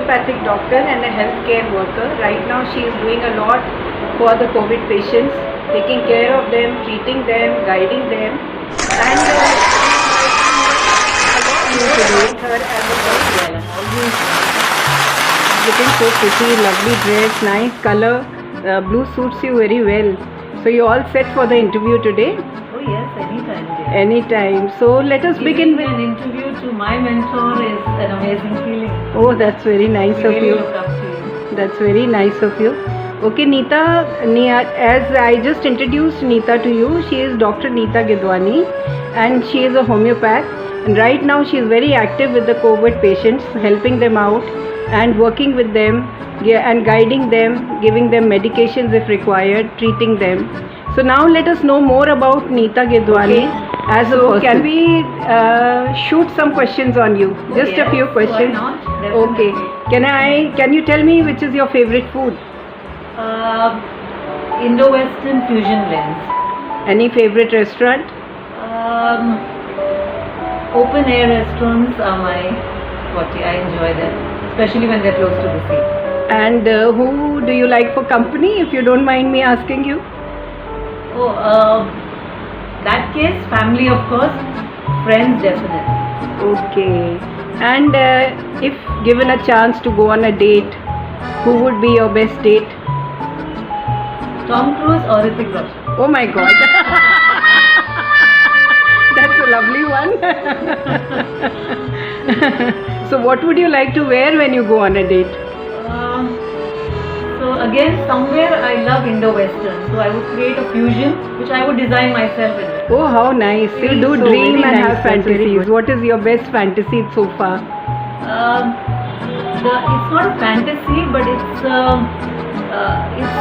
homeopathic doctor and a healthcare worker. Right now she is doing a lot for the COVID patients, taking care of them, treating them, guiding them, and her as a person. Looking so pretty, lovely dress, nice color, blue suits you very well. So you all set for the interview today? Oh yes, anytime. Dear. Anytime. So let us begin with an interview to my mentor is an amazing feeling. Oh, that's very nice of Really you. look up to you. That's very nice of you. Okay, Neeta, as I just introduced Neeta to you, she is Dr. Neeta Gidwani and she is a homeopath. And right now she is very active with the COVID patients, helping them out and working with them and guiding them, giving them medications if required, treating them. So now let us know more about Neeta Gidwani as a person. Can we shoot some questions on you? Just yes, a few questions. Why not? Okay. Definitely. Can you tell me which is your favorite food? Indo-Western fusion blends. Any favorite restaurant? Open air restaurants are my forte. I enjoy them, especially when they're close to the sea. And who do you like for company, if you don't mind me asking you? Oh, that case, family of course, friends definitely. Okay. And if given a chance to go on a date, who would be your best date? Tom Cruise or Hrithik Roshan? Oh my God. That's a lovely one. So what would you like to wear when you go on a date? So again, somewhere I love Indo-Western, so I would create a fusion which I would design myself in it. Oh, how nice. You do So dream very and nice. have fantasies. What is your best fantasy so far? It's not a fantasy, but it's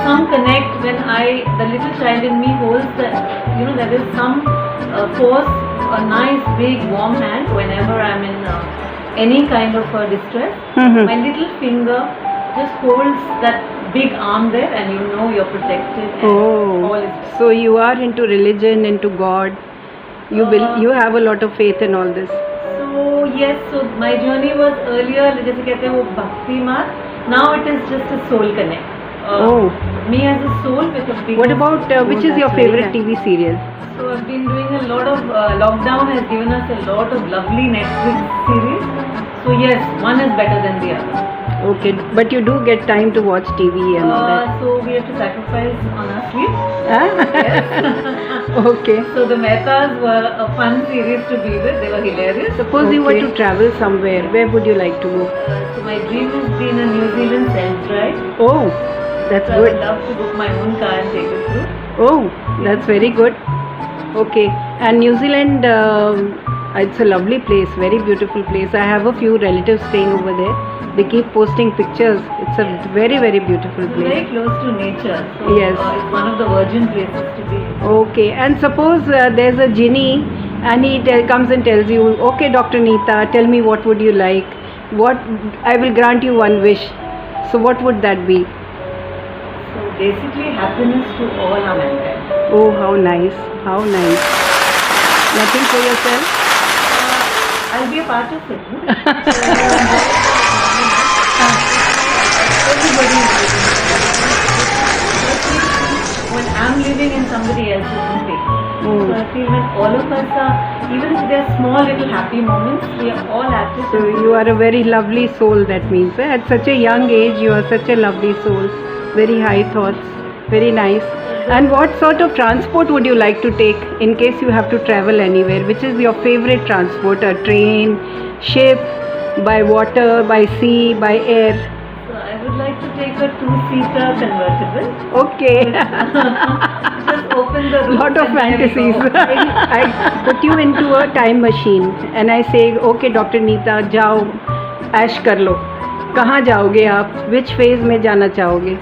some connect when the little child in me holds that, there is some force, a nice big warm hand whenever I'm in any kind of distress. My little finger just holds that big arm there, and you're protected. And all is well. So you are into religion, into God. You have a lot of faith in all this. So yes, so my journey was earlier, जैसे कहते हैं वो भक्ति मार्ग. Now it is just a soul connect. Me as a soul with a big. What about which is your favorite TV serial? So I've been doing a lot of lockdown has given us a lot of lovely Netflix series. So yes, one is better than the other. Okay, but you do get time to watch TV and all that. So we have to sacrifice on our sleep. Yes. Okay. So the Mehtas were a fun series to be with. They were hilarious. Suppose you were to travel somewhere, where would you like to go? So my dream has been a New Zealand self-drive. Oh, that's So good. I would love to book my own car and take it through. Oh, that's very good. Okay, and New Zealand, it's a lovely place, very beautiful place. I have a few relatives staying over there. They keep posting pictures. It's a very, very beautiful It's place. very close to nature. So Yes. it's one of the virgin places to be. Okay, and suppose there's a genie and he comes and tells you, okay, Dr. Neeta, tell me what would you like? I will grant you one wish. So what would that be? So basically happiness to all our mankind. Oh, how nice, how nice. Nothing for yourself? I'll be a part of it. No? Everybody is living. When I'm living in somebody else's living. So I feel when all of us are, even if they're small little happy moments, we are all happy. So you are a very lovely soul, that means. At such a young age, you are such a lovely soul. Very high thoughts, very nice. And what sort of transport would you like to take in case you have to travel anywhere? Which is your favorite transport? A train, ship, by water, by sea, by air? So I would like to take a two-seater convertible. Okay. Just open the roof. Lot of and there we fantasies. go. I put you into a time machine and I say, okay, Dr. Neeta, जाओ, ऐश कर लो. कहाँ जाओगे आप? Which phase में जाना चाहोगे?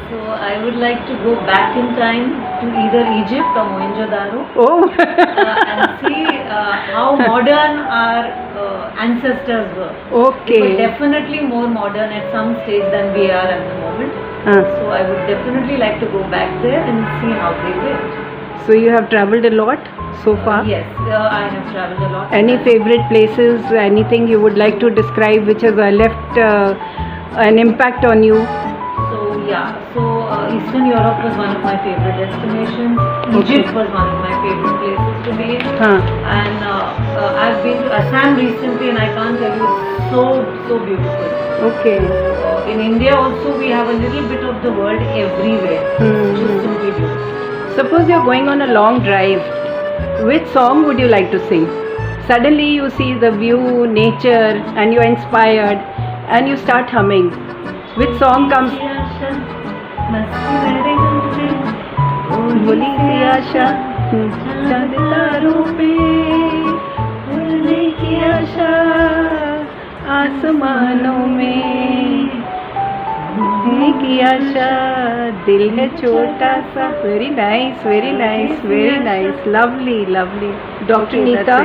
So I would like to go back in time to either Egypt or Mohenjo-daro and see how modern our ancestors were. Okay. They were definitely more modern at some stage than we are at the moment. So I would definitely like to go back there and see how they lived. So you have traveled a lot so far? Yes, I have traveled a lot. Any favorite places, anything you would like to describe which has left an impact on you? So Eastern Europe was one of my favorite destinations. Egypt was one of my favorite places to be. And I've been to Assam recently, and I can't tell you, it's so beautiful. Okay. In India also we have a little bit of the world everywhere. Just simply beautiful. Suppose you're going on a long drive. Which song would you like to sing? Suddenly you see the view, nature, and you're inspired, and you start humming. Which song comes? भोली सी आशा चांद तारों पे उड़ने की आशा आसमानों में उड़ने की आशा दिल है छोटा सा. Very nice, very nice, very nice. Lovely, lovely. Dr. Neeta,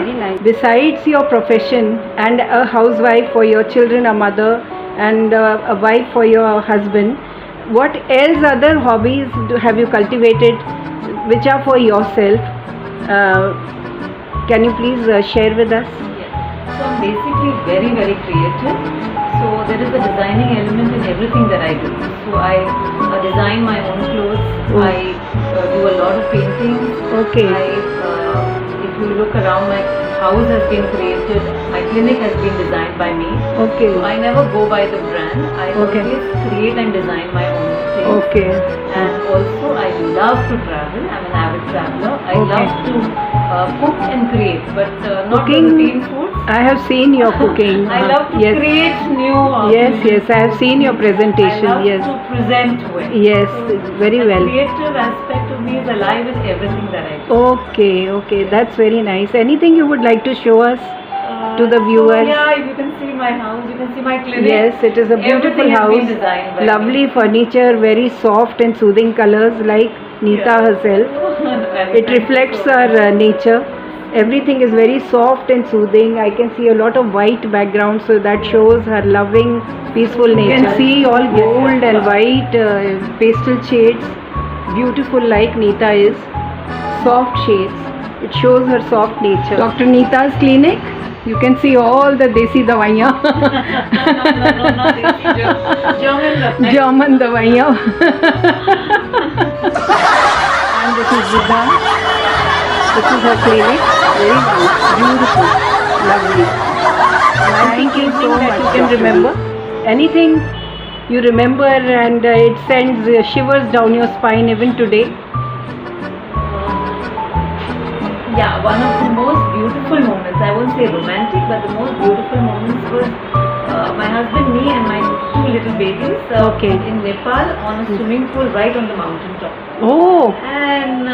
besides your profession and a housewife for your children, a mother, and a wife for your husband, what else other hobbies have you cultivated which are for yourself? Can you please share with us? Yes. So I'm basically very creative. So there is a designing element in everything that I do. So I design my own clothes. I do a lot of paintings. Okay. If you look around, my house has been created. My clinic has been designed by me. Okay. So I never go by the brand. I always create and design my own things. Okay. And also I love to travel. I'm an avid traveler. I love to cook and create, but not the routine foods. I have seen your cooking. I love to create new. Yes, I have seen your presentation. I love to present well. Yes, very the well. Creative aspect of me is alive in everything that I do. Okay, that's very nice. Anything you would like to show us to the viewers? So, yeah, you can see my house. You can see my clinic. Yes, it is a beautiful Everything house. Has been designed by lovely me. furniture, very soft and soothing colors like Neeta herself. It reflects her nature. Everything is very soft and soothing. I can see a lot of white background, so that shows her loving, peaceful nature. You can see all gold and white pastel shades. Beautiful like Neeta is. Soft shades. It shows her soft nature. Dr. Neeta's clinic. You can see all the desi dawaiyan. No, not desi. German dawaiyan. And this is Buddha. This is her clinic. Very nice, beautiful, lovely. Thank you so much. You can remember anything you remember, and it sends shivers down your spine even today. Yeah, one of the most beautiful moments, I won't say romantic, but the most beautiful moments was my husband, me and my two little babies in Nepal on a swimming pool right on the mountain top. Oh! And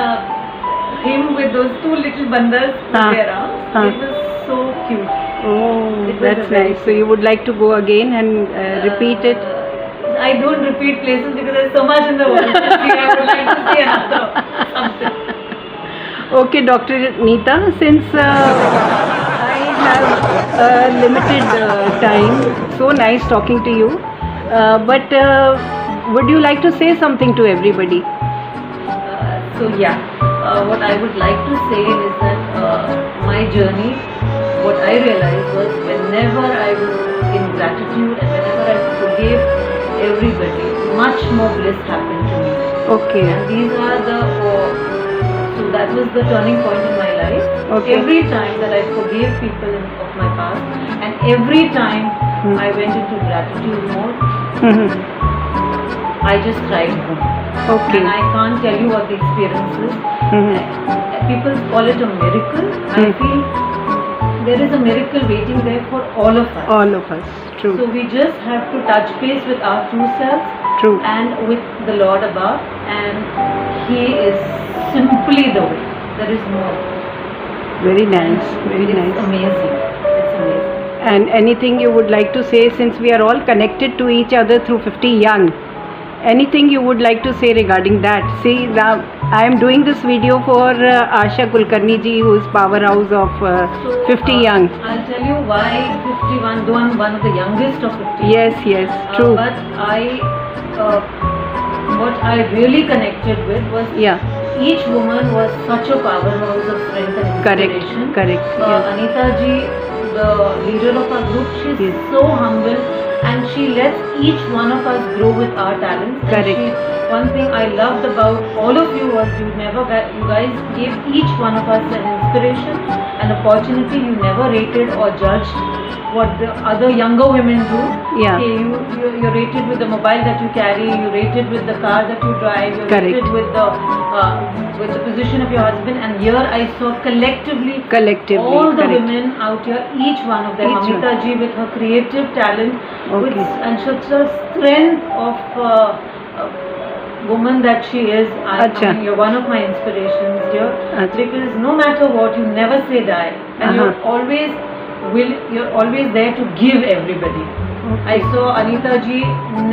him with those two little bandars in their arms, it was so cute. Oh, that's nice. So you would like to go again and repeat it? I don't repeat places because there's so much in the world. I would like to see another something. Okay, Dr. Neeta, since I have a limited time, so nice talking to you. But would you like to say something to everybody? What I would like to say is that my journey, what I realized was whenever I was in gratitude and whenever I forgave everybody, much more bliss happened to me. Okay. And these are so that was the turning point in my life. Okay. Every time that I forgave people of my past, and every time I went into gratitude mode, I just cried more. Okay. And I can't tell you what the experience is. People call it a miracle. I feel there is a miracle waiting there for all of us. All of us, true. So we just have to touch base with our true selves. True. And with the Lord above, and He is simply the way. There is no. Very nice. Very It's nice. amazing. It's amazing. And anything you would like to say, since we are all connected to each other through 50 Young? Anything you would like to say regarding that? See, now I am doing this video for Asha Kulkarni ji, who is powerhouse of 50 Young. I'll tell you why 51, though I'm one of the youngest of 50. Yes, true. But what I really connected with was each woman was such a powerhouse of strength and inspiration. Correct. Anita ji, the leader of our group, she's so humble. and she lets each one of us grow with our talents. And Correct. one thing I loved about all of you was you guys gave each one of us an inspiration, an opportunity. You never rated or judged what the other younger women do. Yeah. Okay, you're rated with the mobile that you carry, you're rated with the car that you drive, you're Correct. rated with the position of your husband. And here I saw collectively all the correct. women out here, each one of them. Each one. Amita ji with her creative talent, with, Okay. and such a strength of woman that she is. I Acha. mean, you're one of my inspirations, dear. Acha. Because no matter what, you never say die, and you're always there to give everybody. I saw Anita ji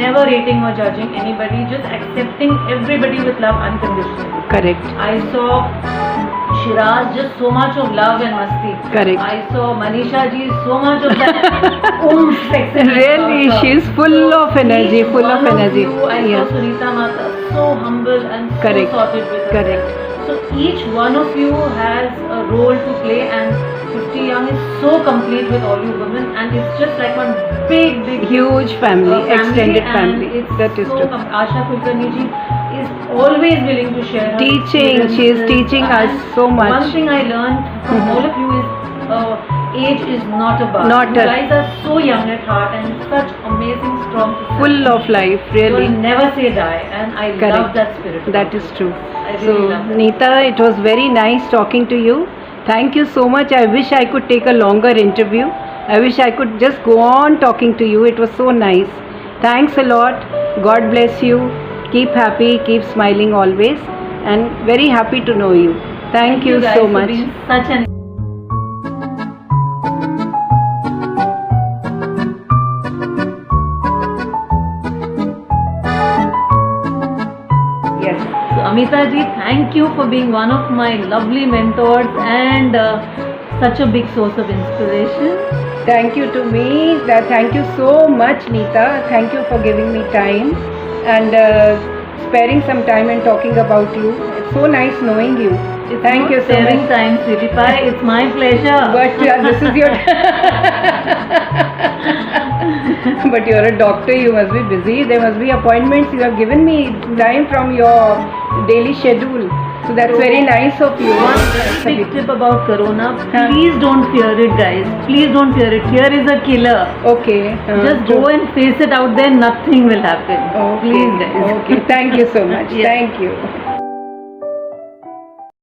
never rating or judging anybody, just accepting everybody with love unconditionally. Correct. I saw Shiraz, just so much of love and masti. Correct. I saw Manisha ji, so much of that oomph, sexiness. Really, of her. she's full of energy, each full of one energy. You, I Yeah. saw Sunita Mata, so humble and Correct. so sorted with herself. Correct. So each one of you has a role to play, and 50 Young is so complete with all you women, and it's just like one big Huge family, extended and family. It's That is so true. Asha Kulkarni ji is always willing to share her Teaching, she is experiences. teaching us And so much. One thing I learned from all of you is age is not a bar. Not you a- guys are so young at heart and such amazing, strong. Full of life, really. You'll never say die, and I love Correct. that spirit. That is true. I really So, love that. Neeta, it was very nice talking to you. Thank you so much. I wish I could take a longer interview. I wish I could just go on talking to you. It was so nice. Thanks a lot. God bless you. Keep happy, keep smiling always, and very happy to know you. Thank you guys so for much. being such an Yes. So Amita ji, thank you for being one of my lovely mentors and such a big source of inspiration. Thank you to me. Thank you so much, Neeta. Thank you for giving me time and sparing some time and talking about you. It's so nice knowing you. It's Thank not you so sharing much. time, sweetie pie. It's my pleasure. But this is your. But you're a doctor. You must be busy. There must be appointments. You have given me time from your daily schedule. So that's very nice of you. One That's a big big- tip about Corona: Huh? please don't fear it, guys. Please don't fear it. Fear is a killer. Okay. Just true. go and face it out there. Nothing will happen. Okay. Please, guys. Okay. Thank you so much. Yes. Thank you.